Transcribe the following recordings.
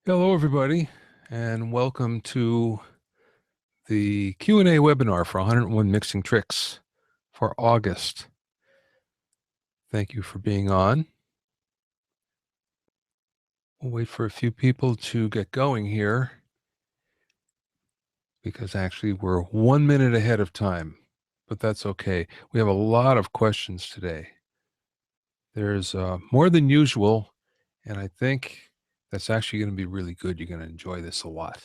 Hello, everybody, and welcome to the Q&A webinar for 101 Mixing Tricks for August. Thank you for being on. We'll wait for a few people to get going here because actually we're 1 minute ahead of time, but that's okay. We have a lot of questions today. There's more than usual, and I think that's actually going to be really good. You're going to enjoy this a lot.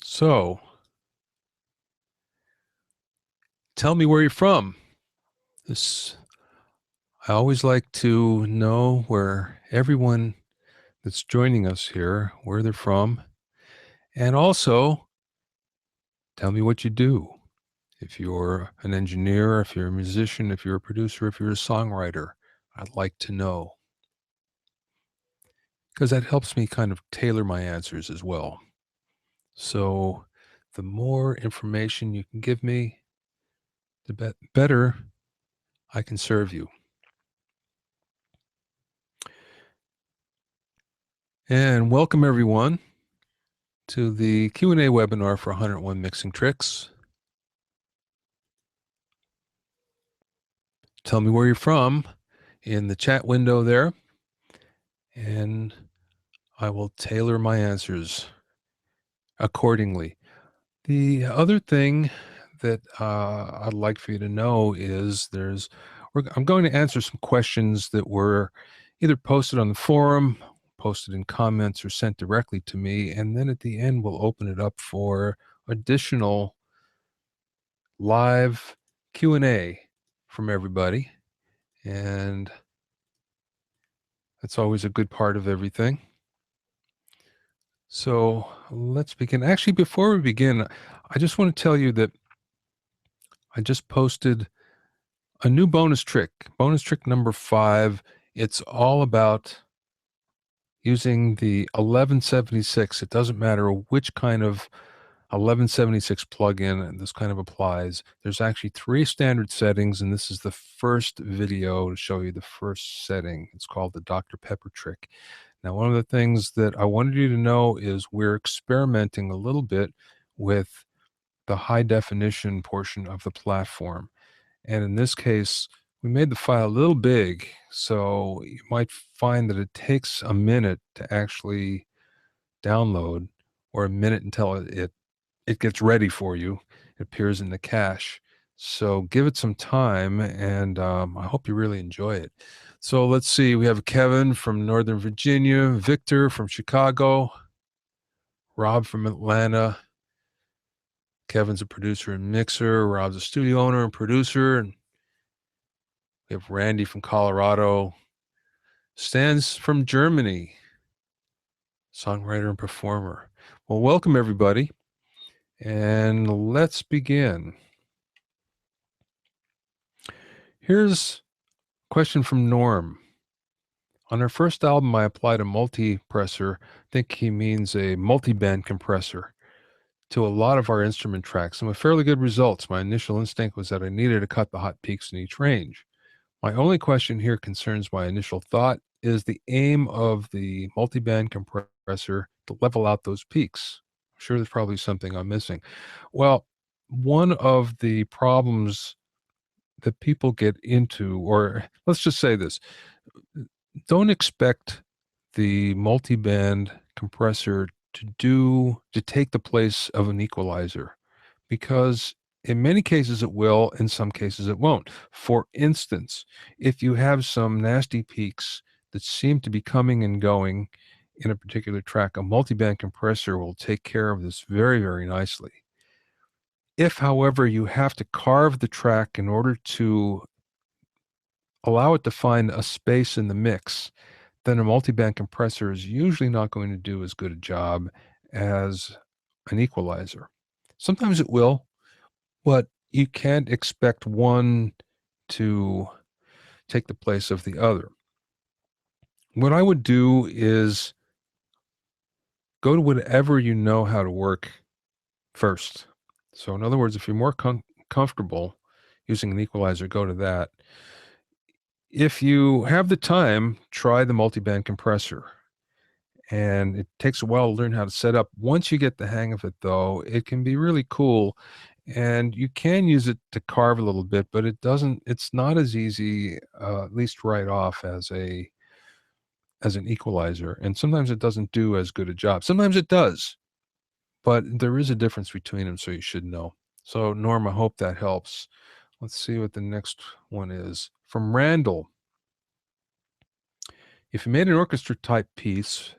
So, tell me where you're from. I always like to know where everyone that's joining us here, where they're from, and also tell me what you do. If you're an engineer, if you're a musician, if you're a producer, if you're a songwriter, I'd like to know because that helps me kind of tailor my answers as well. So the more information you can give me, the better I can serve you. And welcome everyone to the Q&A webinar for 101 Mixing Tricks. Tell me where you're from in the chat window there, and I will tailor my answers accordingly. The other thing that I'd like for you to know is I'm going to answer some questions that were either posted on the forum, posted in comments, or sent directly to me, and then at the end we'll open it up for additional live Q&A from everybody, and that's always a good part of everything. So let's begin. Actually, before we begin, I just want to tell you that I just posted a new bonus trick number 5. It's all about using the 1176. It doesn't matter which kind of 1176 plugin this kind of applies. There's actually 3 standard settings, and this is the first video to show you the first setting. It's called the Dr. Pepper trick. Now, one of the things that I wanted you to know is we're experimenting a little bit with the high definition portion of the platform. And in this case, we made the file a little big, so you might find that it takes a minute to actually download, or a minute until it gets ready for you. It appears in the cache. So give it some time, and I hope you really enjoy it. So let's see. We have Kevin from Northern Virginia, Victor from Chicago, Rob from Atlanta. Kevin's a producer and mixer. Rob's a studio owner and producer. And we have Randy from Colorado. Stan's from Germany, songwriter and performer. Well, welcome everybody. And let's begin. Here's a question from Norm. On our first album, I applied a multipressor, I think he means a multiband compressor, to a lot of our instrument tracks, and with fairly good results. My initial instinct was that I needed to cut the hot peaks in each range. My only question here concerns my initial thought. Is the aim of the multiband compressor to level out those peaks? I'm sure there's probably something I'm missing. Well, one of the problems that people get into, or let's just say this, don't expect the multiband compressor to take the place of an equalizer, because in many cases it will, in some cases it won't. For instance, if you have some nasty peaks that seem to be coming and going in a particular track, a multiband compressor will take care of this very, very nicely. If, however, you have to carve the track in order to allow it to find a space in the mix, then a multiband compressor is usually not going to do as good a job as an equalizer. Sometimes it will, but you can't expect one to take the place of the other. What I would do is go to whatever you know how to work first. So in other words, if you're more comfortable using an equalizer, go to that. If you have the time, try the multiband compressor. And it takes a while to learn how to set up. Once you get the hang of it, though, it can be really cool. And you can use it to carve a little bit, but it's not as easy, at least right off, as an equalizer. And sometimes it doesn't do as good a job. Sometimes it does, but there is a difference between them, so you should know. So, Norm, I hope that helps. Let's see what the next one is. From Randall. If you made an orchestra type piece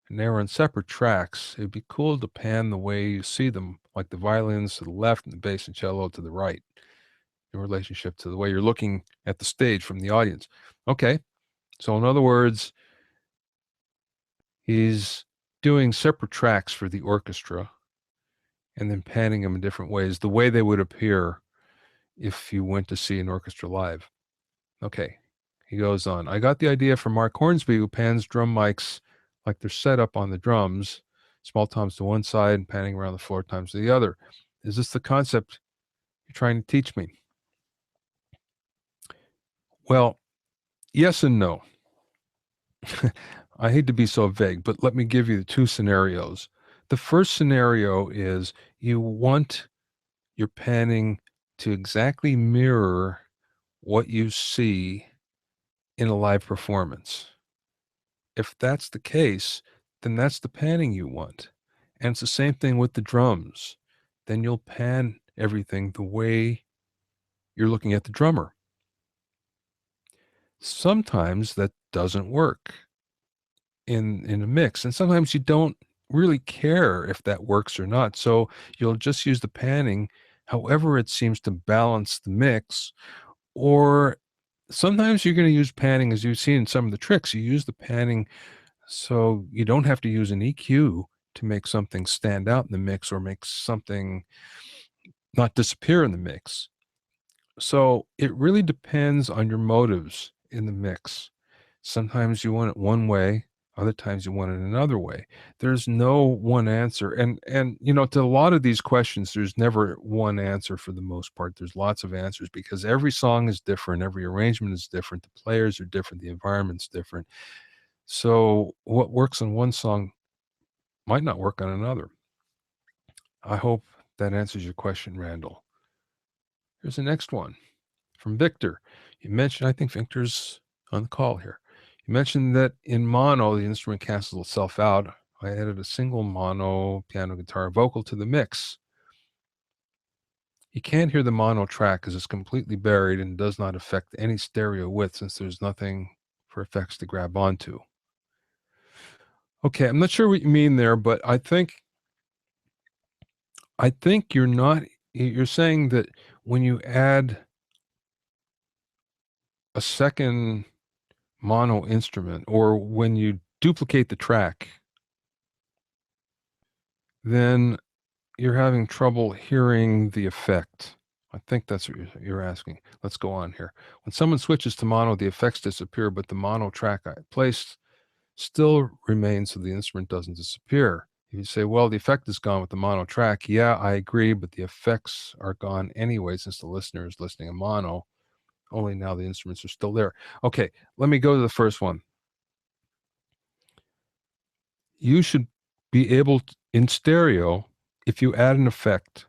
and they were on separate tracks, it'd be cool to pan the way you see them, like the violins to the left and the bass and cello to the right, in relationship to the way you're looking at the stage from the audience. Okay, so in other words, he's doing separate tracks for the orchestra and then panning them in different ways, the way they would appear if you went to see an orchestra live. Okay, he goes on. I got the idea from Mark Hornsby, who pans drum mics like they're set up on the drums, small toms to one side and panning around the floor times to the other. Is this the concept you're trying to teach me? Well, yes and no. I hate to be so vague, but let me give you the two scenarios. The first scenario is you want your panning to exactly mirror what you see in a live performance. If that's the case, then that's the panning you want. And it's the same thing with the drums. Then you'll pan everything the way you're looking at the drummer. Sometimes that doesn't work in a mix, and sometimes you don't really care if that works or not. So you'll just use the panning however it seems to balance the mix, or sometimes you're going to use panning, as you've seen in some of the tricks. You use the panning so you don't have to use an EQ to make something stand out in the mix or make something not disappear in the mix. So it really depends on your motives in the mix. Sometimes you want it one way, other times you want it another way. There's no one answer. And to a lot of these questions, there's never one answer for the most part. There's lots of answers because every song is different, every arrangement is different, the players are different, the environment's different. So what works on one song might not work on another. I hope that answers your question, Randall. Here's the next one from Victor. You mentioned, I think Victor's on the call here. You mentioned that in mono, the instrument cancels itself out. I added a single mono piano, guitar, vocal to the mix. You can't hear the mono track because it's completely buried and does not affect any stereo width since there's nothing for effects to grab onto. Okay, I'm not sure what you mean there, but I think you're saying that when you add a second mono instrument or when you duplicate the track, then you're having trouble hearing the effect. I think that's what you're asking. Let's go on here. When someone switches to mono, the effects disappear, but the mono track I placed still remains so the instrument doesn't disappear. You say, well, the effect is gone with the mono track. Yeah, I agree, but the effects are gone anyway since the listener is listening to mono. Only now the instruments are still there. Okay, let me go to the first one. You should be able to, in stereo, if you add an effect,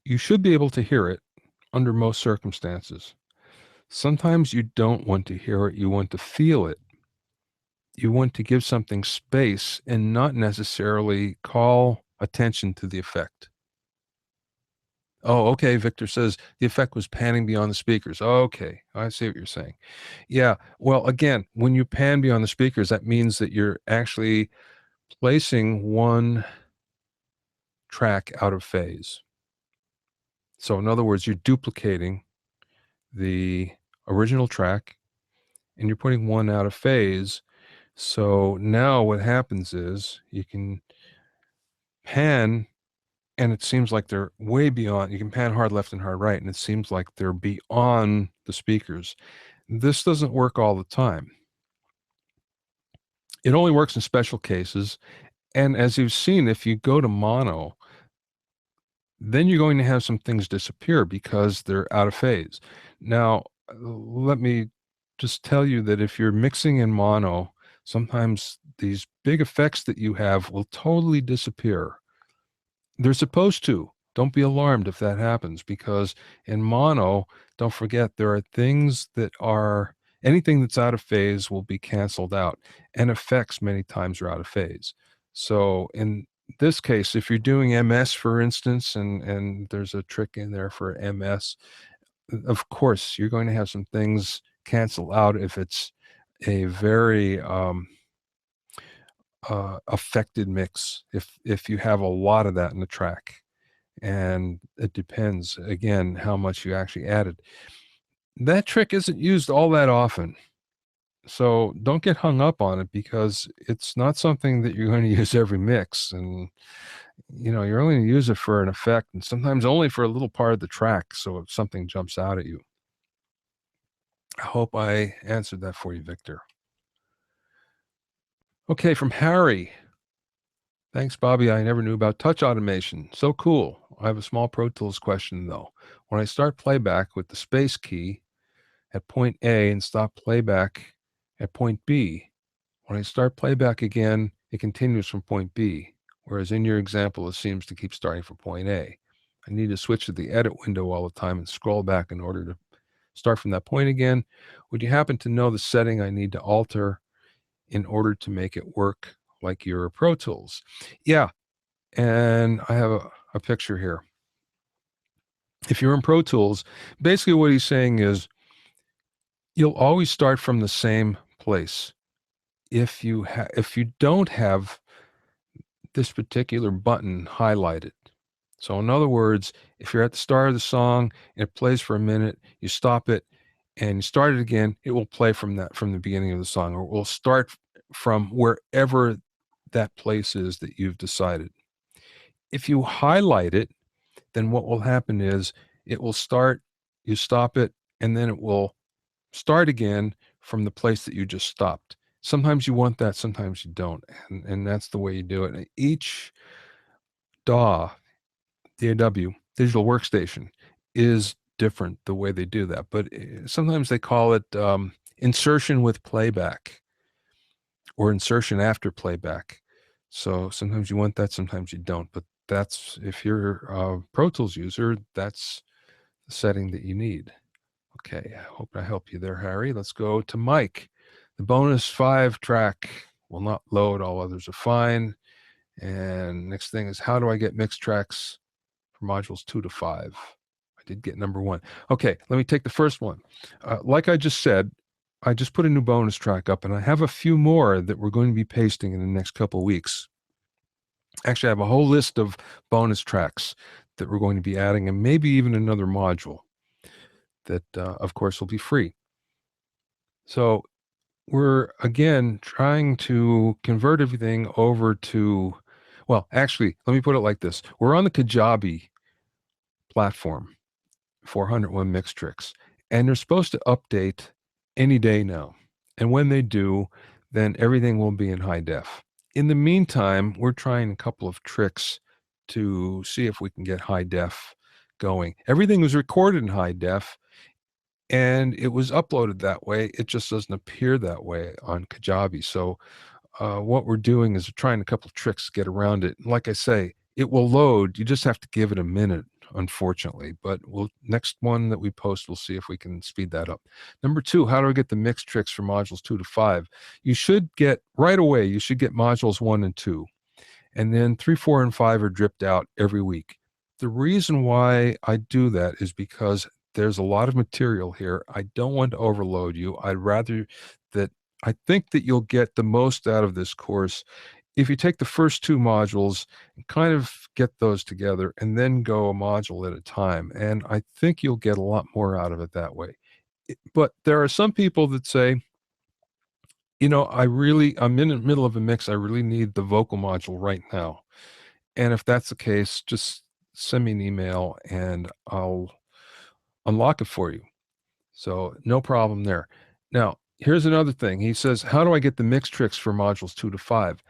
you should be able to hear it under most circumstances. Sometimes you don't want to hear it, you want to feel it. You want to give something space and not necessarily call attention to the effect. Oh, okay. Victor says the effect was panning beyond the speakers. Okay, I see what you're saying. Yeah, well, again, when you pan beyond the speakers, that means that you're actually placing one track out of phase. So in other words, you're duplicating the original track and you're putting one out of phase. So now what happens is you can pan and it seems like they're way beyond. You can pan hard left and hard right, and it seems like they're beyond the speakers. This doesn't work all the time. It only works in special cases. And as you've seen, if you go to mono, then you're going to have some things disappear because they're out of phase. Now, let me just tell you that if you're mixing in mono, sometimes these big effects that you have will totally disappear. They're supposed to. Don't be alarmed if that happens, because in mono, don't forget, there are things that are, anything that's out of phase will be canceled out, and effects many times are out of phase. So in this case, if you're doing MS, for instance, and there's a trick in there for MS, of course, you're going to have some things cancel out if it's a very affected mix, if you have a lot of that in the track. And it depends, again, how much you actually added. That trick isn't used all that often. So don't get hung up on it, because it's not something that you're going to use every mix. And, you're only going to use it for an effect, and sometimes only for a little part of the track. So if something jumps out at you. I hope I answered that for you, Victor. Okay, from Harry. Thanks, Bobby. I never knew about touch automation. So cool. I have a small Pro Tools question, though. When I start playback with the space key at point A and stop playback at point B, when I start playback again, it continues from point B, whereas in your example, it seems to keep starting from point A. I need to switch to the edit window all the time and scroll back in order to start from that point again. Would you happen to know the setting I need to alter in order to make it work like your Pro Tools? Yeah, and I have a picture here. If you're in Pro Tools, basically what he's saying is you'll always start from the same place. If you don't have this particular button highlighted. So in other words, if you're at the start of the song and it plays for a minute, you stop it and you start it again, it will play from the beginning of the song, or it will start from wherever that place is that you've decided. If you highlight it, then what will happen is it will start, you stop it, and then it will start again from the place that you just stopped. Sometimes you want that, sometimes you don't. And that's the way you do it. And each DAW, DAW, digital workstation, is different the way they do that. But sometimes they call it insertion with playback or insertion after playback. So sometimes you want that, sometimes you don't. But that's, if you're a Pro Tools user, that's the setting that you need. Okay, I hope I help you there, Harry. Let's go to Mike. The bonus 5 track will not load. All others are fine. And next thing is, how do I get mixed tracks for modules 2 to 5? I did get number 1. Okay, let me take the first one. Like I just said, I just put a new bonus track up, and I have a few more that we're going to be pasting in the next couple of weeks. Actually, I have a whole list of bonus tracks that we're going to be adding, and maybe even another module that, of course, will be free. So we're, again, trying to convert everything over to, well, actually, let me put it like this. We're on the Kajabi platform, 401 Mixtrix, and they're supposed to update any day now. And when they do, then everything will be in high def. In the meantime, we're trying a couple of tricks to see if we can get high def going. Everything was recorded in high def, and it was uploaded that way. It just doesn't appear that way on Kajabi. So what we're doing is we're trying a couple of tricks to get around it. Like I say, it will load. You just have to give it a minute, unfortunately. But next one that we post, we'll see if we can speed that up. Number 2, how do I get the mix tricks for modules 2 to 5? You should get, right away, you should get modules 1 and 2. And then 3, 4, and 5 are dripped out every week. The reason why I do that is because there's a lot of material here. I don't want to overload you. I'd rather that, I think that you'll get the most out of this course if you take the first 2 modules and kind of get those together and then go a module at a time. And I think you'll get a lot more out of it that way. But there are some people that say, I'm in the middle of a mix. I really need the vocal module right now. And if that's the case, just send me an email and I'll unlock it for you. So no problem there. Now, here's another thing. He says, how do I get the mix tricks for modules 2 to 5?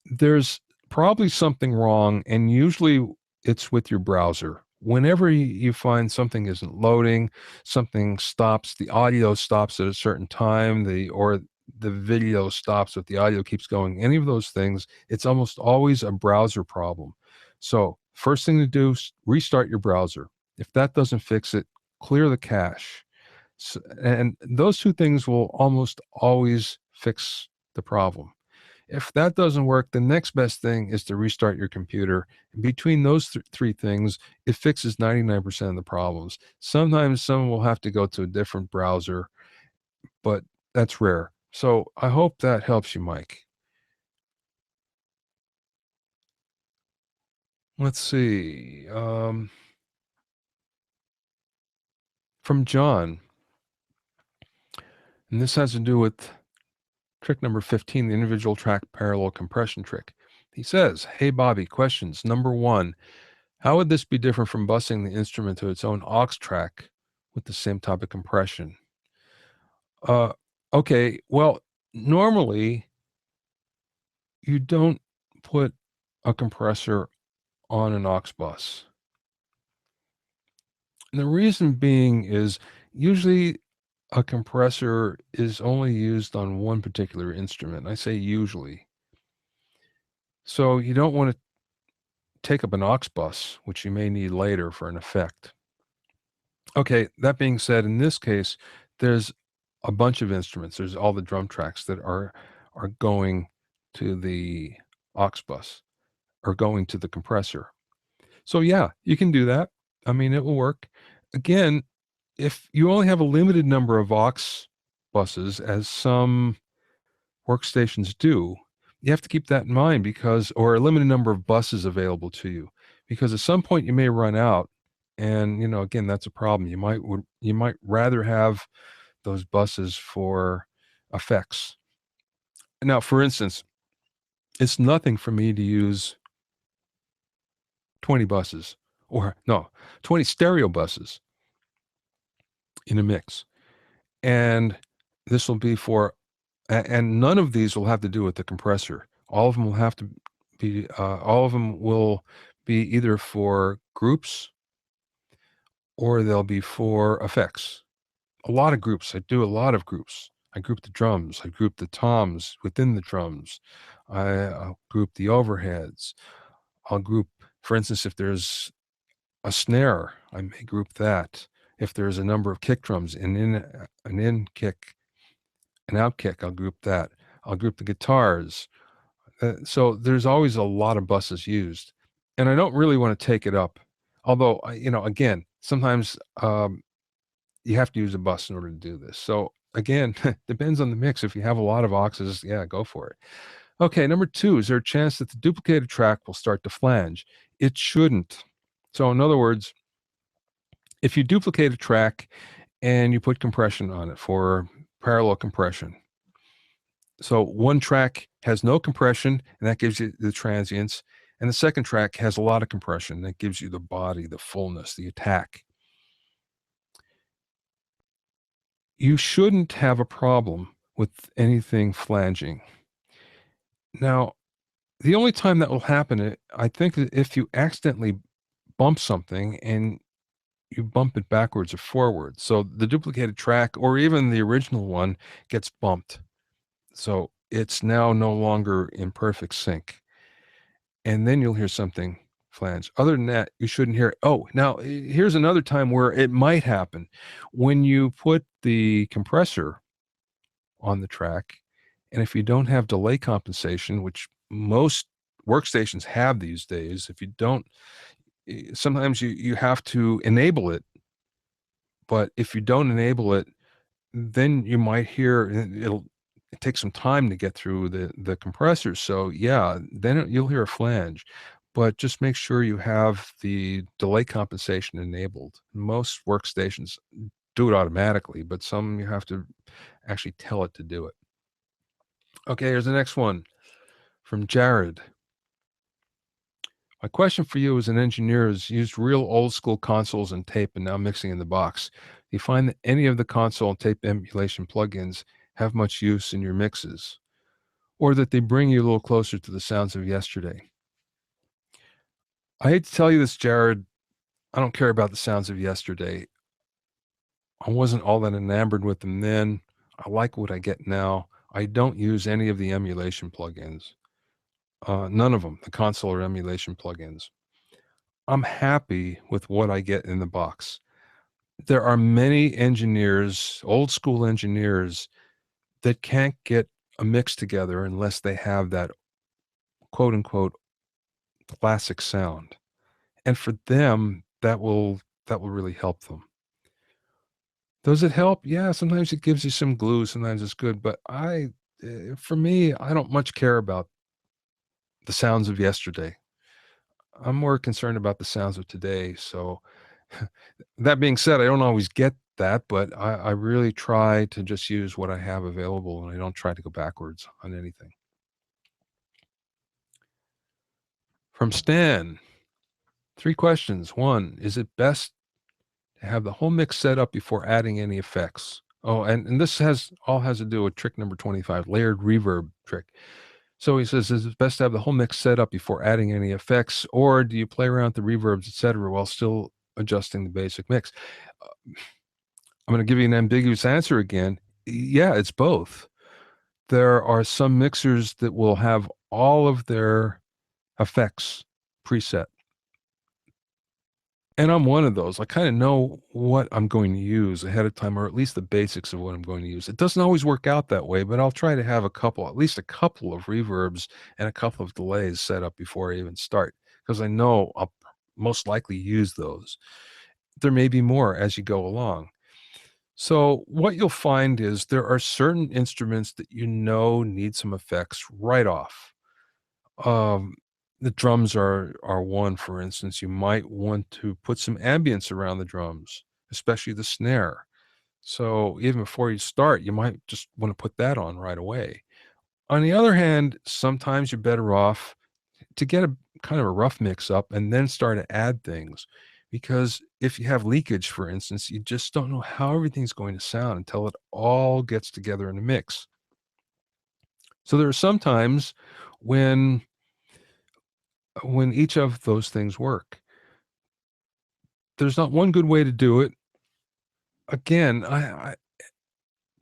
There's probably something wrong, and usually it's with your browser. whenever you find something isn't loading, something stops, the audio stops at a certain time, or the video stops if the audio keeps going, any of those things, it's almost always a browser problem. So first thing to do is restart your browser. If that doesn't fix it, clear the cache. So, and those two things will almost always fix the problem. If that doesn't work, the next best thing is to restart your computer. And between those three things, it fixes 99% of the problems. Sometimes someone will have to go to a different browser, but that's rare. So I hope that helps you, Mike. Let's see. From John, and this has to do with trick number 15, the individual track parallel compression trick. He says, "Hey, Bobby, questions. Number one, how would this be different from busing the instrument to its own aux track with the same type of compression?" Uh, okay, well, normally you don't put a compressor on an aux bus. And the reason being is usually a compressor is only used on one particular instrument. I say usually. So you don't want to take up an aux bus, which you may need later for an effect. Okay, that being said, in this case, there's a bunch of instruments. There's all the drum tracks that are going to the aux bus or going to the compressor. So yeah, you can do that. I mean, it will work. Again, if you only have a limited number of aux buses, as some workstations do, you have to keep that in mind because, or a limited number of buses available to you, because at some point you may run out. And, again, that's a problem. You might rather have those buses for effects. Now, for instance, it's nothing for me to use 20 buses or no, 20 stereo buses in a mix. And this will be for, and none of these will have to do with the compressor. All of them will have to be, all of them will be either for groups or they'll be for effects. A lot of groups. I do a lot of groups. I group the drums. I group the toms within the drums. I'll group the overheads. I'll group, for instance, if there's a snare, I may group that. If there's a number of kick drums, an in kick, an out kick, I'll group that. I'll group the guitars. So there's always a lot of buses used, and I don't really want to take it up. Although, again, sometimes you have to use a bus in order to do this. So again, depends on the mix. If you have a lot of auxes, yeah, go for it. Okay, number two, is there a chance that the duplicated track will start to flange? It shouldn't. So in other words, if you duplicate a track and you put compression on it for parallel compression, so one track has no compression, and that gives you the transients, and the second track has a lot of compression, that gives you the body, the fullness, the attack. You shouldn't have a problem with anything flanging. Now, the only time that will happen, I think, if you accidentally bump something and you bump it backwards or forwards. So the duplicated track or even the original one gets bumped. So it's now no longer in perfect sync. And then you'll hear something flange. Other than that, you shouldn't hear it. Oh, now here's another time where it might happen. When you put the compressor on the track, and if you don't have delay compensation, which most workstations have these days, if you don't, sometimes you have to enable it. But if you don't enable it, then you might hear it takes some time to get through the compressor. So yeah, then you'll hear a flange, but just make sure you have the delay compensation enabled. Most workstations do it automatically, but some you have to actually tell it to do it. Okay, here's the next one from Jared. My question for you as an engineer is used real old school consoles and tape and now mixing in the box. Do you find that any of the console and tape emulation plugins have much use in your mixes, or that they bring you a little closer to the sounds of yesterday? I hate to tell you this, Jared. I don't care about the sounds of yesterday. I wasn't all that enamored with them then. I like what I get now. I don't use any of the emulation plugins. None of them, the console or emulation plugins. I'm happy with what I get in the box. There are many engineers, old school engineers, that can't get a mix together unless they have that quote unquote classic sound. And for them, that will really help them. Does it help? Yeah, sometimes it gives you some glue, sometimes it's good, but for me, I don't much care about the sounds of yesterday. I'm more concerned about the sounds of today. So that being said, I don't always get that, but I really try to just use what I have available and I don't try to go backwards on anything. From Stan, 3 questions. 1, is it best to have the whole mix set up before adding any effects? Oh, and this has to do with trick number 25, layered reverb trick. So he says, is it best to have the whole mix set up before adding any effects, or do you play around with the reverbs, etc., while still adjusting the basic mix? I'm going to give you an ambiguous answer again. Yeah, it's both. There are some mixers that will have all of their effects preset. And I'm one of those. I kind of know what I'm going to use ahead of time, or at least the basics of what I'm going to use. It doesn't always work out that way, but I'll try to have at least a couple of reverbs and a couple of delays set up before I even start, because I know I'll most likely use those. There may be more as you go along. So what you'll find is there are certain instruments that need some effects right off. Um, the drums are one, for instance. You might want to put some ambience around the drums, especially the snare. So even before you start, you might just want to put that on right away. On the other hand, sometimes you're better off to get a kind of a rough mix up and then start to add things. Because if you have leakage, for instance, you just don't know how everything's going to sound until it all gets together in a mix. So there are some times when each of those things work. There's not one good way to do it. Again,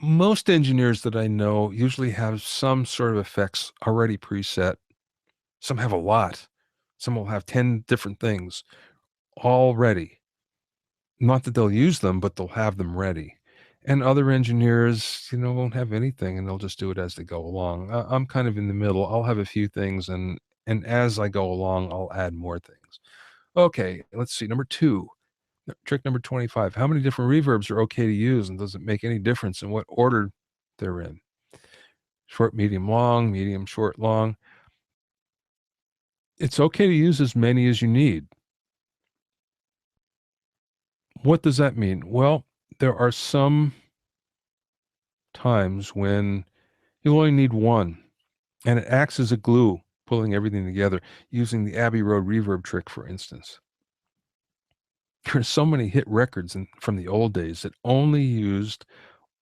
most engineers that I know usually have some sort of effects already preset. Some have a lot. Some will have 10 different things all ready. Not that they'll use them, but they'll have them ready. And other engineers, won't have anything and they'll just do it as they go along. I'm kind of in the middle. I'll have a few things and as I go along, I'll add more things. Okay, let's see. Number 2. Trick number 25. How many different reverbs are okay to use, and does it make any difference in what order they're in? Short, medium, short, long. It's okay to use as many as you need. What does that mean? Well, there are some times when you only need one, and it acts as a glue, pulling everything together, using the Abbey Road reverb trick, for instance. There's so many hit records from the old days that only used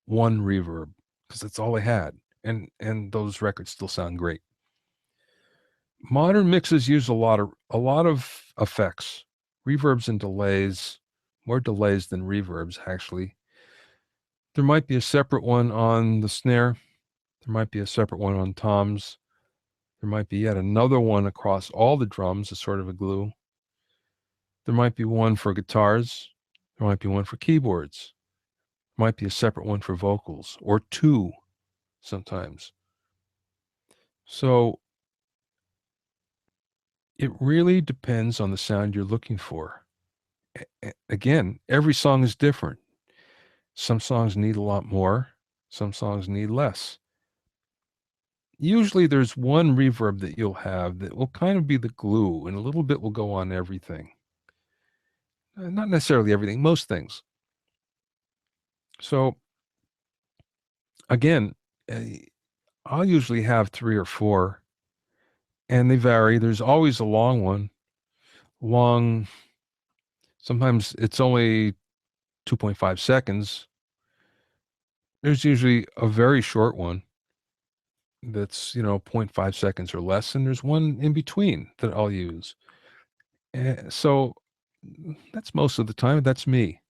one reverb because that's all they had, and those records still sound great. Modern mixes use a lot of effects, reverbs and delays, more delays than reverbs actually. There might be a separate one on the snare, there might be a separate one on toms, there might be yet another one across all the drums as sort of a glue. There might be one for guitars, there might be one for keyboards, there might be a separate one for vocals, or 2 sometimes. So it really depends on the sound you're looking for. Again, every song is different. Some songs need a lot more, some songs need less. Usually there's one reverb that you'll have that will kind of be the glue, and a little bit will go on everything. Not necessarily everything, most things. So again, I'll usually have 3 or 4, and they vary. There's always a long one. Long, sometimes it's only 2.5 seconds. There's usually a very short one that's 0.5 seconds or less, and there's one in between that I'll use. So That's most of the time. That's me.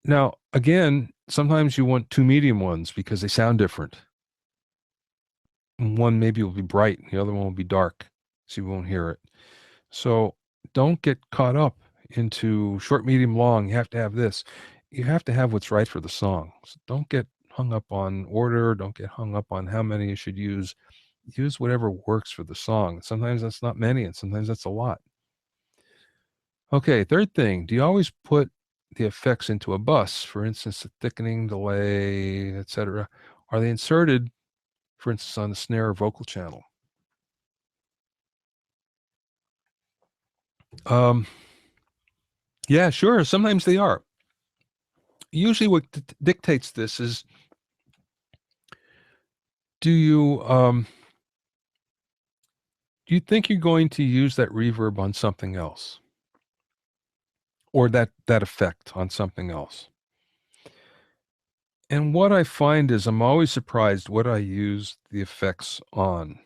Now, again, sometimes you want two medium ones because they sound different. One maybe will be bright, the other one will be dark, so you won't hear it. So don't get caught up into short, medium, long. You have to have this. You have to have what's right for the song. So don't get hung up on order. Don't get hung up on how many you should use. Use whatever works for the song. Sometimes that's not many, and sometimes that's a lot. Okay, third thing, do you always put the effects into a bus? For instance, the thickening, delay, etc. Are they inserted, for instance, on the snare or vocal channel? Um, yeah, sure. Sometimes they are. Usually, what dictates this is, do you think you're going to use that reverb on something else, or that effect on something else? And what I find is I'm always surprised what I use the effects on.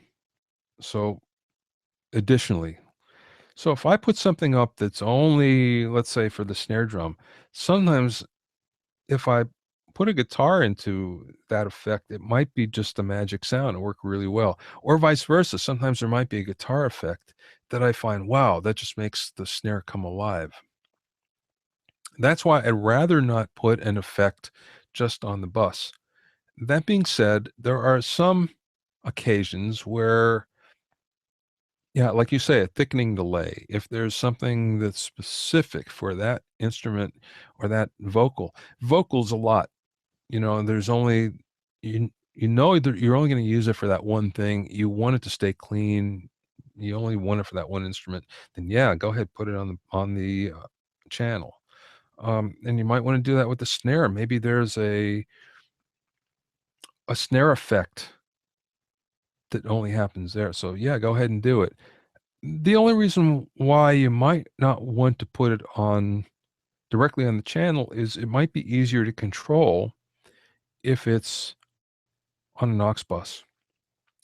So, additionally, so if I put something up that's only, let's say, for the snare drum, sometimes if I put a guitar into that effect, it might be just a magic sound and work really well. Or vice versa. Sometimes there might be a guitar effect that I find, wow, that just makes the snare come alive. That's why I'd rather not put an effect just on the bus. That being said, there are some occasions where, yeah, like you say, a thickening delay. If there's something that's specific for that instrument or that vocals a lot. There's only that you're only going to use it for that one thing. You want it to stay clean. You only want it for that one instrument. Then yeah, go ahead, put it on the channel. And you might want to do that with the snare. Maybe there's a snare effect that only happens there. So yeah, go ahead and do it. The only reason why you might not want to put it on directly on the channel is it might be easier to control if it's on an aux bus.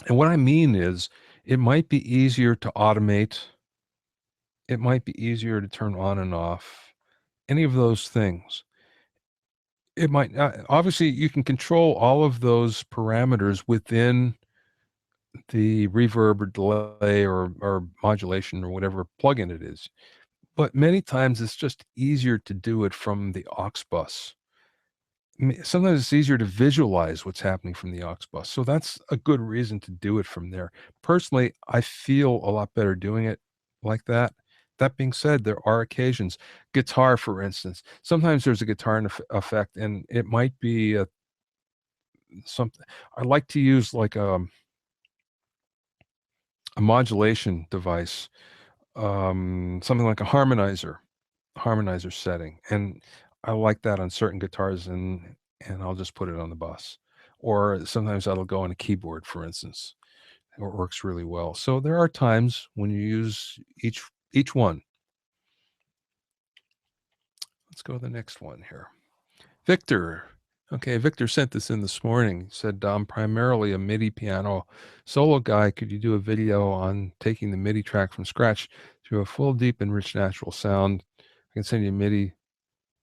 And what I mean is it might be easier to automate. It might be easier to turn on and off, any of those things. It might obviously you can control all of those parameters within the reverb or delay or modulation or whatever plugin it is. But many times it's just easier to do it from the aux bus. Sometimes it's easier to visualize what's happening from the aux bus. So that's a good reason to do it from there. Personally, I feel a lot better doing it like that. That being said, there are occasions, guitar, for instance, sometimes there's a guitar effect and it might be something. I like to use like a modulation device, something like a harmonizer setting. And I like that on certain guitars and I'll just put it on the bus. Or sometimes that'll go on a keyboard, for instance. It works really well. So there are times when you use each one. Let's go to the next one here. Victor. Okay, Victor sent this in this morning. He said, I'm primarily a MIDI piano solo guy. Could you do a video on taking the MIDI track from scratch to a full, deep, and rich natural sound? I can send you a MIDI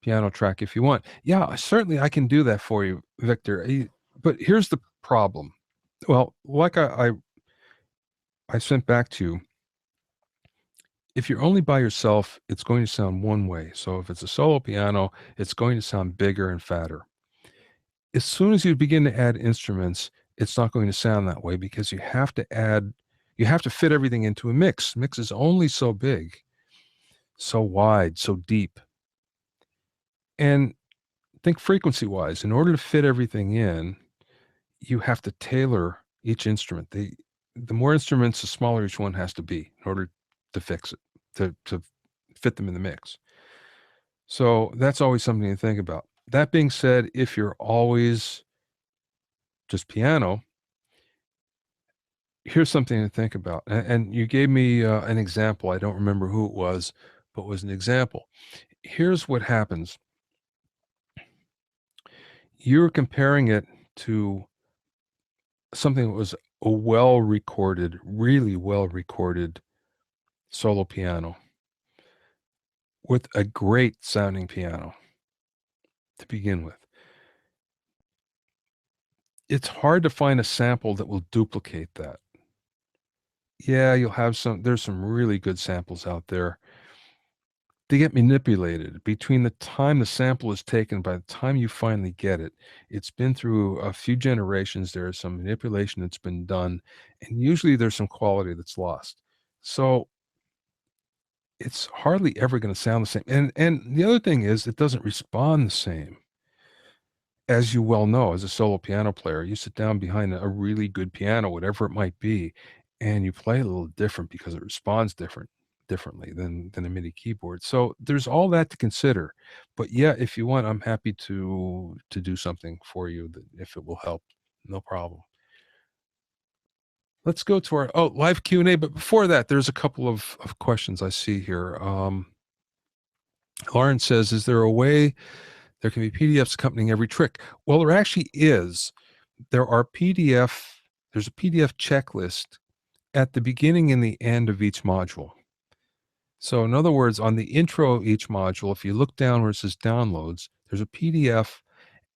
piano track if you want. Yeah, certainly I can do that for you, Victor. But here's the problem. Well, like I sent back to you, if you're only by yourself, it's going to sound one way. So if it's a solo piano, it's going to sound bigger and fatter. As soon as you begin to add instruments, it's not going to sound that way because you have to fit everything into a mix. Mix is only so big, so wide, so deep. And think frequency wise, in order to fit everything in, you have to tailor each instrument. The more instruments, the smaller each one has to be in order to fix it, to fit them in the mix. So that's always something to think about. That being said, if you're always just piano, here's something to think about. And you gave me an example. I don't remember who it was, but it was an example. Here's what happens. You're comparing it to something that was a well recorded, really well recorded solo piano. with a great sounding piano to begin with. It's hard to find a sample that will duplicate that. Yeah, you'll have there's some really good samples out there. They get manipulated between the time the sample is taken by the time you finally get it. It's been through a few generations. There is some manipulation that's been done, and usually there's some quality that's lost. So it's hardly ever going to sound the same. And the other thing is it doesn't respond the same. As you well know, as a solo piano player, you sit down behind a really good piano, whatever it might be, and you play a little different because it responds differently than a MIDI keyboard. So there's all that to consider. But yeah, if you want, I'm happy to do something for you that if it will help. No problem. Let's go to our live Q&A. But before that, there's a couple of questions I see here. Lauren says, is there a way there can be PDFs accompanying every trick? Well, there actually is. There's a PDF checklist at the beginning and the end of each module. So in other words, on the intro of each module, if you look down where it says downloads, there's a PDF,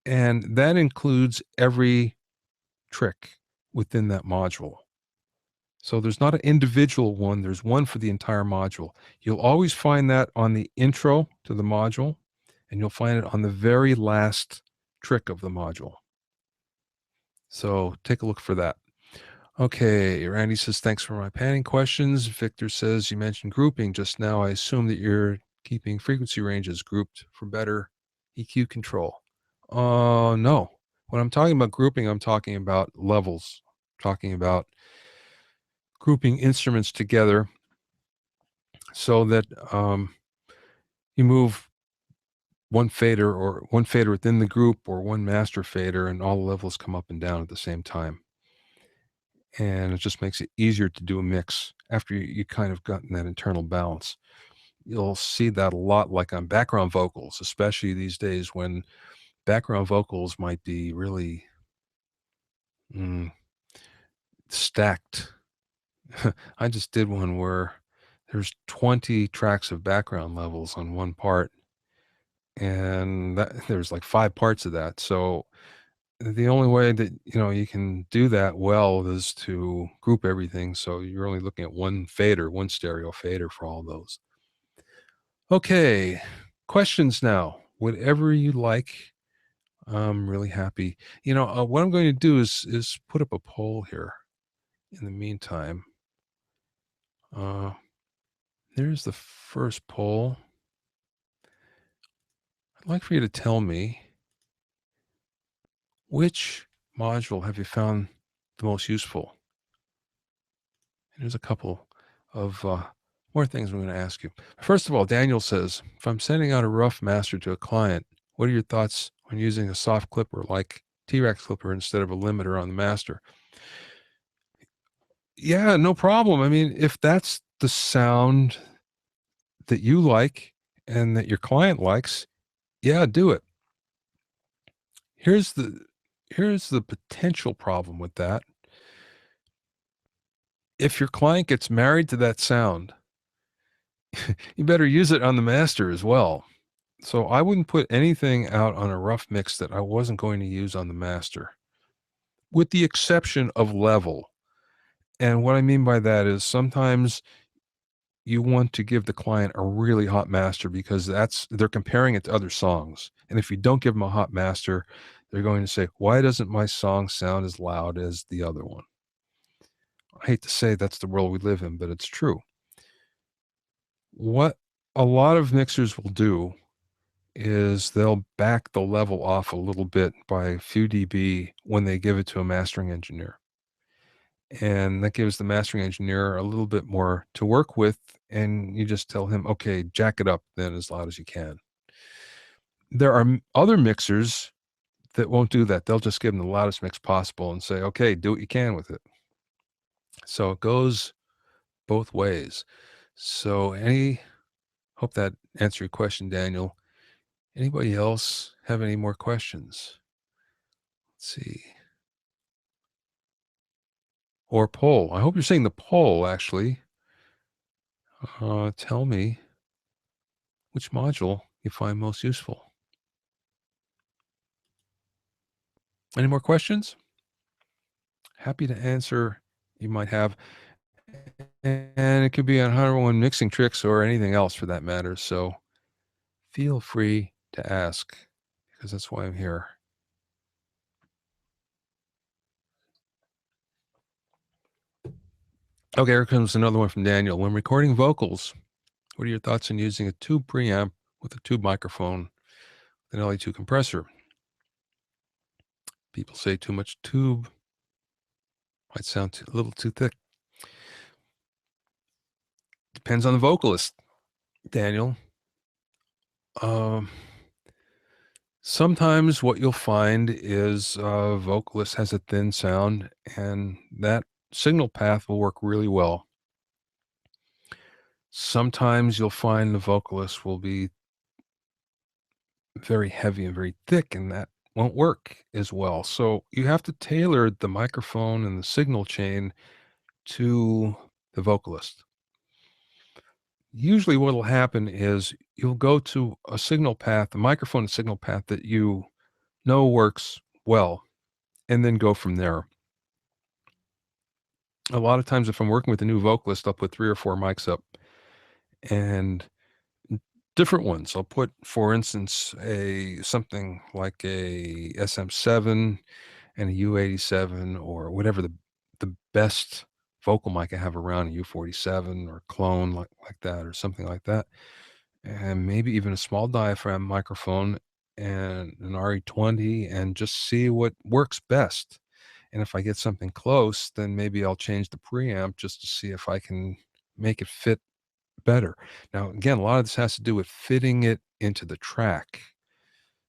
and that includes every trick within that module. So there's not an individual one, there's one for the entire module. You'll always find that on the intro to the module, and you'll find it on the very last trick of the module. So take a look for that. Okay, Randy says, thanks for my panning questions. Victor says, you mentioned grouping just now. I assume that you're keeping frequency ranges grouped for better EQ control. No. When I'm talking about grouping, I'm talking about levels, talking about grouping instruments together so that you move one fader within the group or one master fader, and all the levels come up and down at the same time. And it just makes it easier to do a mix after you kind of gotten that internal balance. You'll see that a lot like on background vocals, especially these days when background vocals might be really stacked. I just did one where there's 20 tracks of background levels on one part, and there's like 5 parts of that. So the only way that you can do that well is to group everything, so you're only looking at one stereo fader for all those. Okay, questions now. Whatever you like. I'm really happy. What I'm going to do is put up a poll here in the meantime. There's the first poll. I'd like for you to tell me, which module have you found the most useful? There's a couple of more things I'm going to ask you. First of all, Daniel says, if I'm sending out a rough master to a client, what are your thoughts on using a soft clipper like T-Rex clipper instead of a limiter on the master? Yeah, no problem. I mean, if that's the sound that you like and that your client likes, yeah, do it. Here's the potential problem with that. If your client gets married to that sound, you better use it on the master as well. So I wouldn't put anything out on a rough mix that I wasn't going to use on the master, with the exception of level. And what I mean by that is sometimes you want to give the client a really hot master because they're comparing it to other songs. And if you don't give them a hot master, they're going to say, why doesn't my song sound as loud as the other one? I hate to say that's the world we live in, but it's true. What a lot of mixers will do is they'll back the level off a little bit by a few dB when they give it to a mastering engineer. And that gives the mastering engineer a little bit more to work with, and you just tell him, okay, jack it up then as loud as you can. There are other mixers that won't do that. They'll just give them the loudest mix possible and say, okay, do what you can with it. So it goes both ways. So hope that answered your question, Daniel. Anybody else have any more questions? Let's see. Or poll. I hope you're saying the poll, actually. Tell me which module you find most useful. Any more questions? Happy to answer you might have. And it could be on 101 mixing tricks or anything else for that matter. So feel free to ask because that's why I'm here. Okay, here comes another one from Daniel. When recording vocals, what are your thoughts on using a tube preamp with a tube microphone, an LA2 compressor? People say too much tube might sound a little too thick. Depends on the vocalist, Daniel. Sometimes what you'll find is a vocalist has a thin sound, and that signal path will work really well. Sometimes you'll find the vocalist will be very heavy and very thick, and that won't work as well. So you have to tailor the microphone and the signal chain to the vocalist. Usually what will happen is you'll go to a signal path, a microphone signal path that you know works well, and then go from there. A lot of times if I'm working with a new vocalist, I'll put 3 or 4 mics up and different ones. I'll put, for instance, something like a SM7 and a U87 or whatever the best vocal mic I have around, a U47 or clone like that or something like that. And maybe even a small diaphragm microphone and an RE20 and just see what works best. And if I get something close, then maybe I'll change the preamp just to see if I can make it fit better. Now, again, a lot of this has to do with fitting it into the track.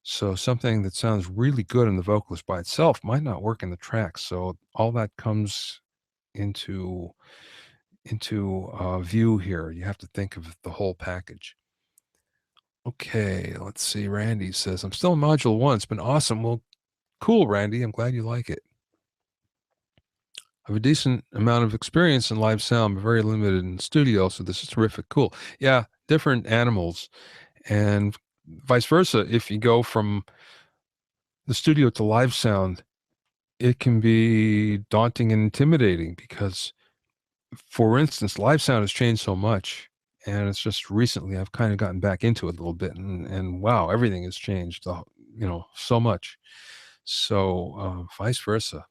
So something that sounds really good in the vocalist by itself might not work in the track. So all that comes into view here. You have to think of the whole package. Okay, let's see. Randy says, I'm still in module 1. It's been awesome. Well, cool, Randy. I'm glad you like it. I have a decent amount of experience in live sound, but very limited in studio. So this is terrific. Cool. Yeah, different animals and vice versa. If you go from the studio to live sound, it can be daunting and intimidating because, for instance, live sound has changed so much. And it's just recently I've kind of gotten back into it a little bit, and wow, everything has changed, so much. So vice versa.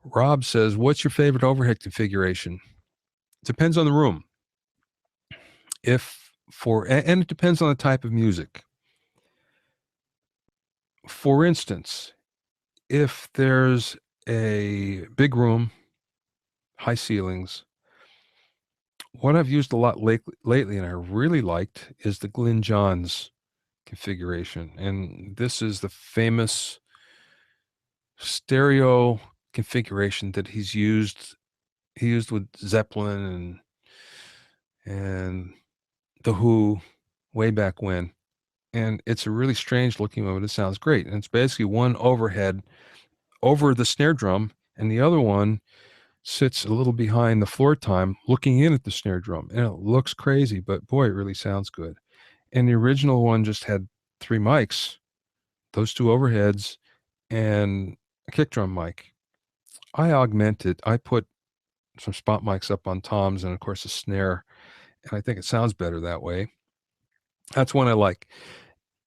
Rob says, what's your favorite overhead configuration? Depends on the room. And it depends on the type of music. For instance, if there's a big room, high ceilings, what I've used a lot lately and I really liked is the Glyn Johns configuration. And this is the famous stereo configuration that he used with Zeppelin and The Who way back when. And it's a really strange looking one, but it sounds great. And it's basically one overhead over the snare drum, and the other one sits a little behind the floor time looking in at the snare drum. And it looks crazy, but boy, it really sounds good. And the original one just had 3 mics, those 2 overheads, and a kick drum mic. I augmented, I put some spot mics up on toms and of course a snare, and I think it sounds better that way. That's one I like.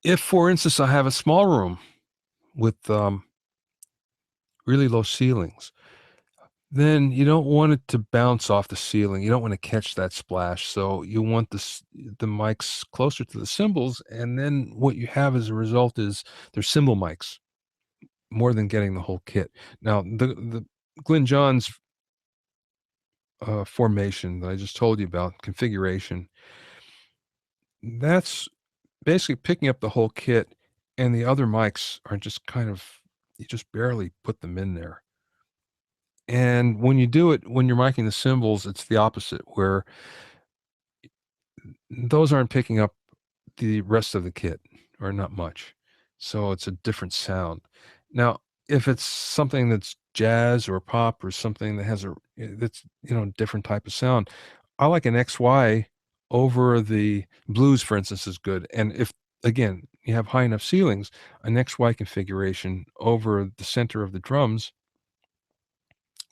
If, for instance, I have a small room with really low ceilings, then you don't want it to bounce off the ceiling. You don't want to catch that splash. So you want the mics closer to the cymbals, and then what you have as a result is they're cymbal mics more than getting the whole kit. Now, the Glyn Johns formation that I just told you about, configuration, that's basically picking up the whole kit, and the other mics are just kind of, you just barely put them in there. And when you do it, when you're miking the cymbals, it's the opposite, where those aren't picking up the rest of the kit, or not much. So it's a different sound. Now, if it's something that's jazz or pop or something that has that's different type of sound, I like an XY over the blues, for instance, is good. And if, again, you have high enough ceilings, an XY configuration over the center of the drums,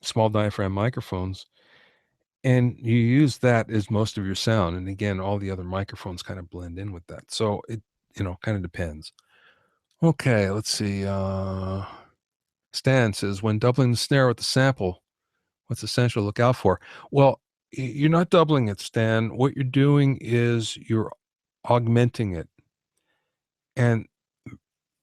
small diaphragm microphones, and you use that as most of your sound. And again, all the other microphones kind of blend in with that. So it, kind of depends. Okay, let's see. Stan says, when doubling the snare with the sample, what's essential to look out for? Well, you're not doubling it, Stan. What you're doing is you're augmenting it. And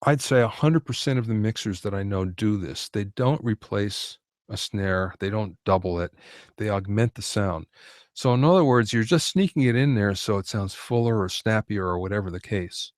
I'd say 100% of the mixers that I know do this. They don't replace a snare. They don't double it. They augment the sound. So in other words, you're just sneaking it in there so it sounds fuller or snappier or whatever the case.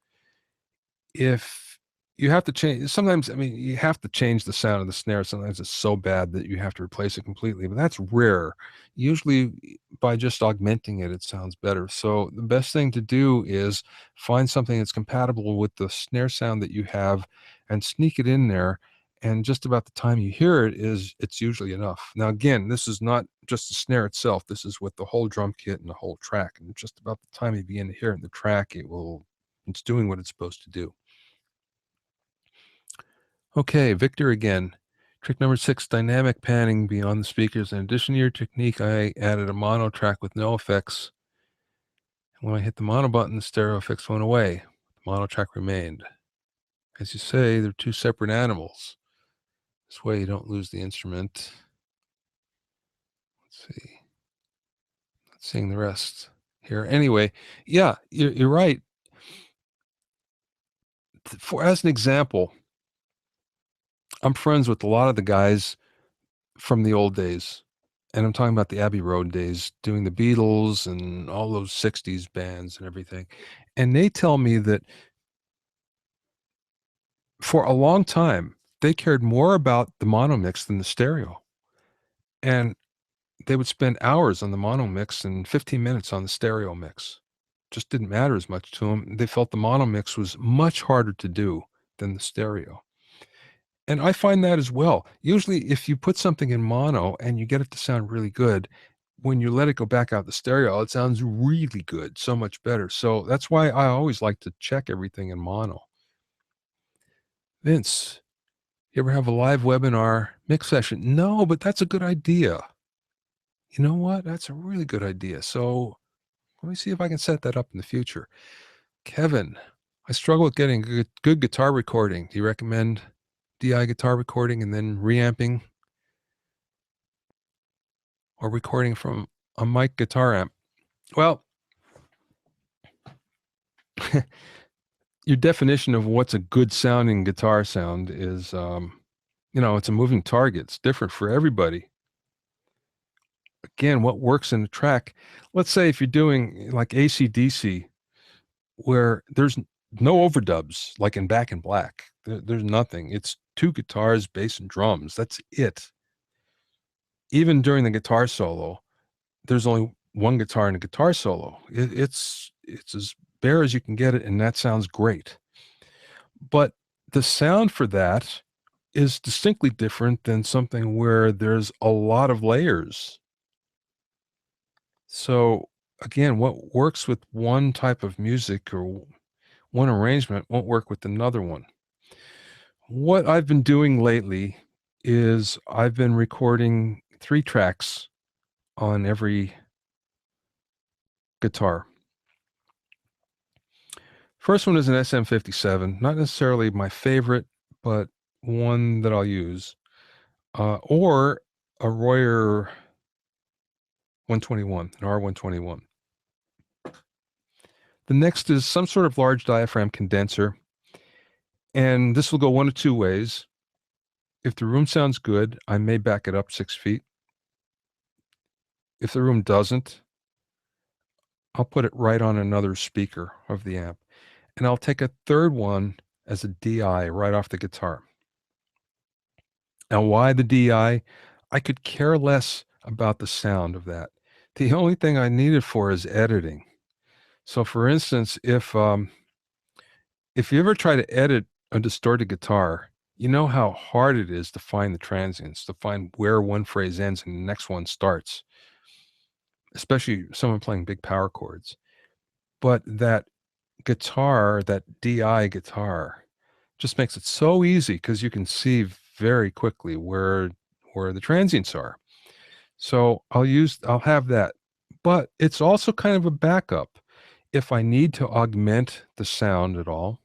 If you have to change, sometimes, I mean, you have to change the sound of the snare. Sometimes it's so bad that you have to replace it completely, but that's rare. Usually by just augmenting it, it sounds better. So the best thing to do is find something that's compatible with the snare sound that you have and sneak it in there. And just about the time you hear it it's usually enough. Now, again, this is not just the snare itself. This is with the whole drum kit and the whole track. And just about the time you begin to hear it in the track, it's doing what it's supposed to do. Okay, Victor again. Trick number 6, dynamic panning beyond the speakers. In addition to your technique, I added a mono track with no effects. When I hit the mono button, the stereo effects went away. The mono track remained. As you say, they're two separate animals. This way you don't lose the instrument. Let's see. Not seeing the rest here. Anyway, yeah, you're right. As an example, I'm friends with a lot of the guys from the old days. And I'm talking about the Abbey Road days, doing the Beatles and all those 60s bands and everything. And they tell me that for a long time, they cared more about the mono mix than the stereo. And they would spend hours on the mono mix and 15 minutes on the stereo mix. Just didn't matter as much to them. They felt the mono mix was much harder to do than the stereo. And I find that as well. Usually, if you put something in mono and you get it to sound really good, when you let it go back out the stereo, it sounds really good, so much better. So that's why I always like to check everything in mono. Vince, you ever have a live webinar mix session? No, but that's a good idea. You know what? That's a really good idea. So let me see if I can set that up in the future. Kevin, I struggle with getting good guitar recording. Do you recommend DI guitar recording and then reamping or recording from a mic guitar amp? Well, your definition of what's a good sounding guitar sound is, it's a moving target. It's different for everybody. Again, what works in the track? Let's say if you're doing like AC/DC, where there's no overdubs, like in Back in Black, there's nothing. It's two guitars, bass, and drums. That's it. Even during the guitar solo, there's only one guitar in a guitar solo. It's as bare as you can get it, and that sounds great. But the sound for that is distinctly different than something where there's a lot of layers. So again, what works with one type of music or one arrangement won't work with another one. What I've been doing lately is I've been recording 3 tracks on every guitar. First one is an SM57, not necessarily my favorite, but one that I'll use, or a Royer 121, an R121. The next is some sort of large diaphragm condenser, and this will go one of two ways. If the room sounds good, I may back it up 6 feet. If the room doesn't, I'll put it right on another speaker of the amp, and I'll take a third one as a DI right off the guitar. Now, why the DI? I could care less about the sound of that. The only thing I need it for is editing. So for instance, if you ever try to edit a distorted guitar, you know how hard it is to find the transients, to find where one phrase ends and the next one starts, especially someone playing big power chords. but that guitar, that DI guitar, just makes it so easy because you can see very quickly where the transients are. So I'll have that. But it's also kind of a backup if I need to augment the sound at all.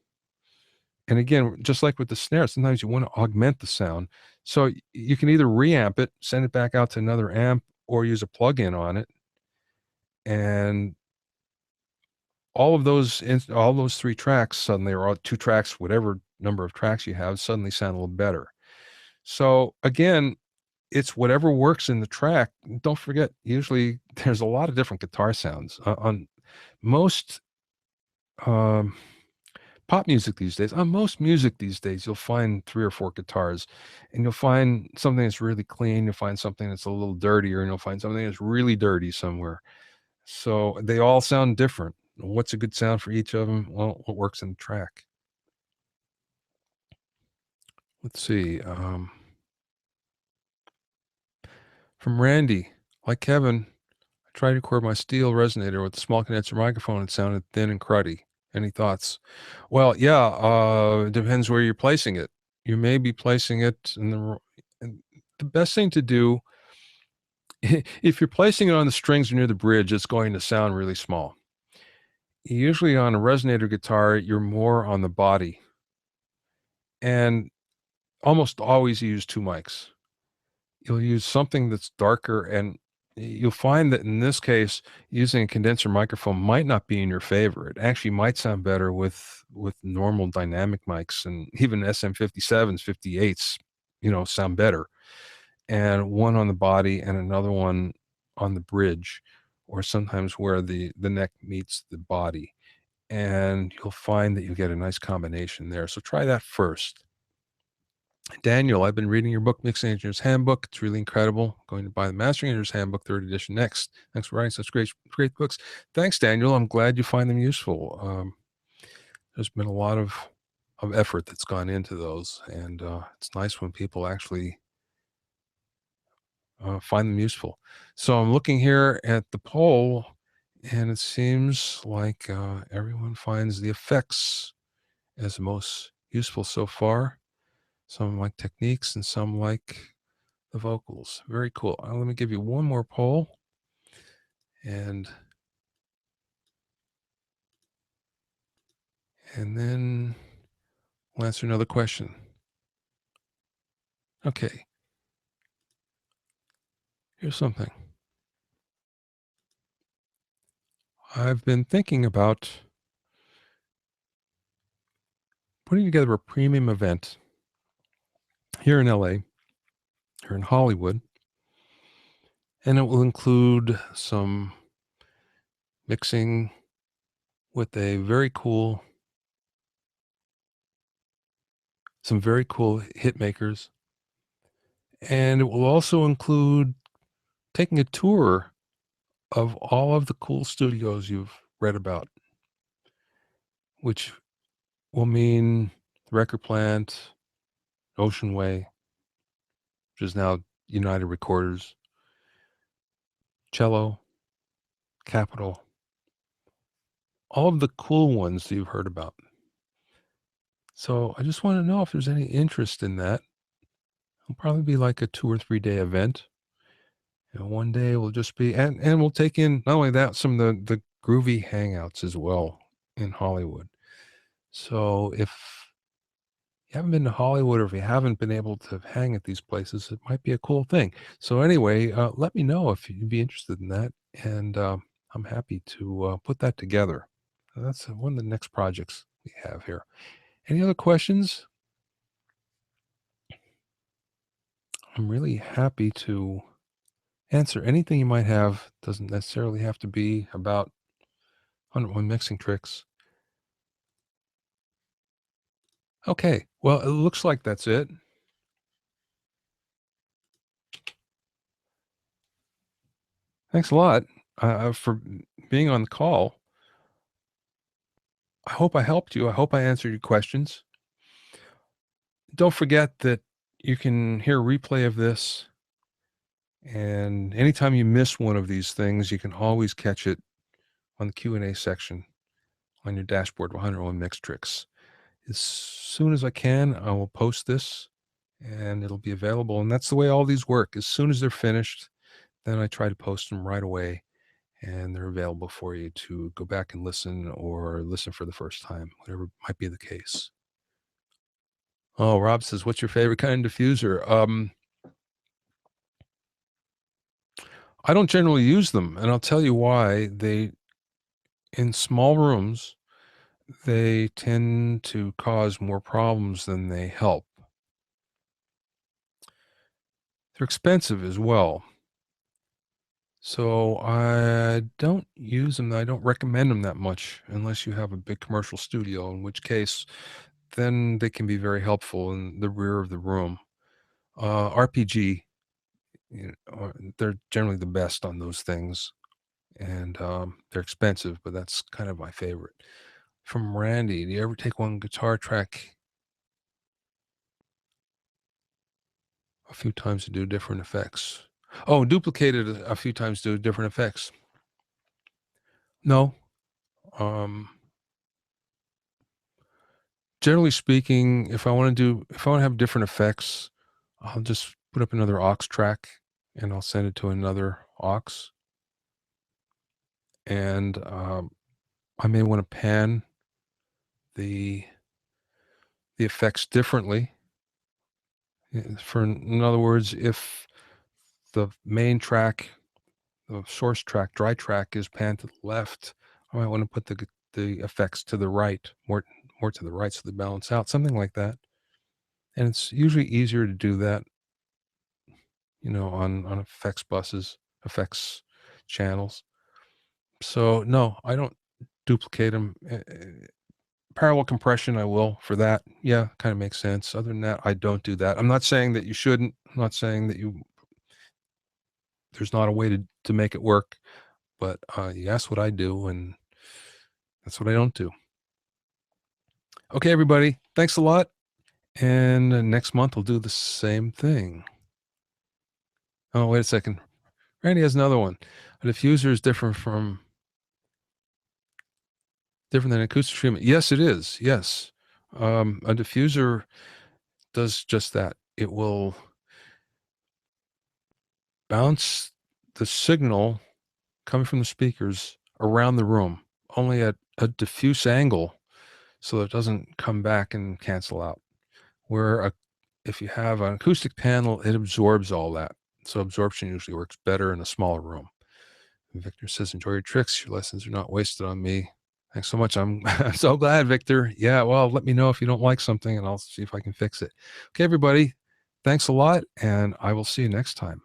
And again, just like with the snare, sometimes you want to augment the sound. So you can either reamp it, send it back out to another amp, or use a plug-in on it. And all those 3 tracks suddenly, or all 2 tracks, whatever number of tracks you have, suddenly sound a little better. So again, it's whatever works in the track. Don't forget, usually there's a lot of different guitar sounds on most um, pop music these days. On most music these days, you'll find 3 or 4 guitars, and you'll find something that's really clean. You'll find something that's a little dirtier, and you'll find something that's really dirty somewhere. So they all sound different. What's a good sound for each of them? Well, what works in the track? Let's see. From Randy, like Kevin, I tried to record my steel resonator with a small condenser microphone. It sounded thin and cruddy. Any thoughts? Well, yeah, it depends where you're placing it. You may be placing it in and the best thing to do, if you're placing it on the strings or near the bridge, it's going to sound really small. Usually on a resonator guitar, you're more on the body, and almost always you use 2 mics. You'll use something that's darker, and you'll find that in this case, using a condenser microphone might not be in your favor. It actually might sound better with normal dynamic mics, and even SM57s, 58s, sound better. And one on the body and another one on the bridge, or sometimes where the neck meets the body. And you'll find that you get a nice combination there. So try that first. Daniel, I've been reading your book, Mixing Engineer's Handbook. It's really incredible. I'm going to buy the Mastering Engineer's Handbook, 3rd edition next. Thanks for writing such great books. Thanks, Daniel. I'm glad you find them useful. There's been a lot of effort that's gone into those, and it's nice when people actually find them useful. So I'm looking here at the poll, and it seems like everyone finds the effects as the most useful so far. Some like techniques and some like the vocals. Very cool. Let me give you one more poll, and then we'll answer another question. Okay. Here's something. I've been thinking about putting together a premium event here in LA, here in Hollywood, and it will include some mixing with some very cool hit makers. And it will also include taking a tour of all of the cool studios you've read about, which will mean the Record Plant, Ocean Way, which is now United Recorders, Cello, Capitol, all of the cool ones that you've heard about. So I just want to know if there's any interest in that. It'll probably be like a 2 or 3 day event. One day will just be, and we'll take in not only that, some of the groovy hangouts as well in Hollywood. So if you haven't been to Hollywood, or if you haven't been able to hang at these places, it might be a cool thing. So anyway, let me know if you'd be interested in that, and I'm happy to put that together. That's one of the next projects we have here. Any other questions? I'm really happy to answer anything you might have. Doesn't necessarily have to be about 101 mixing tricks. Okay, well, it looks like that's it. Thanks a lot for being on the call. I hope I helped you. I hope I answered your questions. Don't forget that you can hear a replay of this, and anytime you miss one of these things, you can always catch it on the Q&A section on your dashboard, 101 mix tricks. As soon as I can, I will post this and it'll be available. And that's the way all these work. As soon as they're finished, then I try to post them right away and they're available for you to go back and listen or listen for the first time, whatever might be the case. Oh, Rob says, what's your favorite kind of diffuser? I don't generally use them, and I'll tell you why. In small rooms, they tend to cause more problems than they help. They're expensive as well. So I don't use them. I don't recommend them that much unless you have a big commercial studio, in which case then they can be very helpful in the rear of the room. RPG, they're generally the best on those things, and they're expensive, but that's kind of my favorite. From Randy, do you ever take one guitar track a few times to do different effects? Oh, duplicate it a few times to do different effects. No. Generally speaking, if I want to have different effects, I'll just put up another aux track and I'll send it to another aux. And I may want to pan the effects differently. In other words, if the main track, the source track, dry track is panned to the left, I might want to put the effects to the right, more to the right, so they balance out, something like that. And it's usually easier to do that, on effects channels. So no, I don't duplicate them. Parallel compression, I will for that. Yeah, kind of makes sense. Other than that, I don't do that. I'm not saying that you shouldn't. I'm not saying that there's not a way to make it work, but that's what I do, and that's what I don't do. Okay, everybody, thanks a lot. And next month, we'll do the same thing. Oh, wait a second. Randy has another one. A diffuser is different than acoustic treatment. Yes, it is. Yes. A diffuser does just that. It will bounce the signal coming from the speakers around the room, only at a diffuse angle, so it doesn't come back and cancel out. Where if you have an acoustic panel, it absorbs all that. So absorption usually works better in a smaller room. Victor says, enjoy your tricks. Your lessons are not wasted on me. Thanks so much. I'm so glad, Victor. Yeah, well, let me know if you don't like something and I'll see if I can fix it. Okay, everybody, thanks a lot, and I will see you next time.